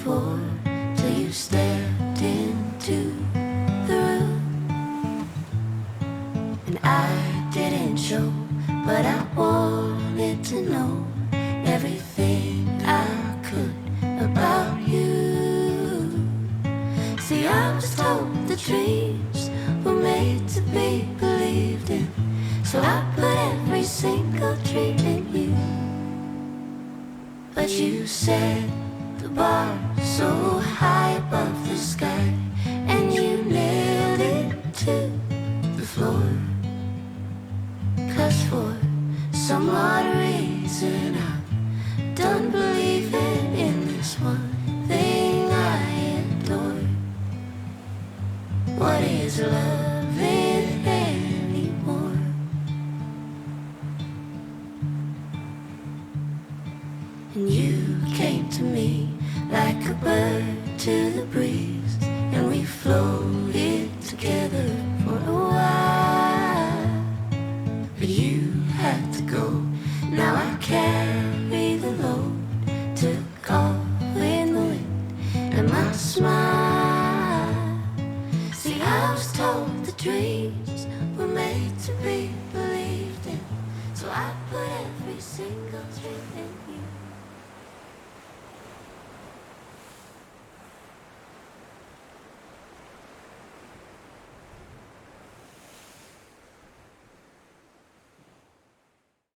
before, till you stepped into the room. And I didn't show, but I wanted to know everything I could about you. See, I was told the dreams were made to be believed in, so I put every single dream in you. But you set the bar so high above the sky, and you nailed it to the floor. 'Cause for some odd reason I'm done believing in this one thing I adore. What is loving anymore? And you came to me like a bird to the breeze, and we floated together for a while.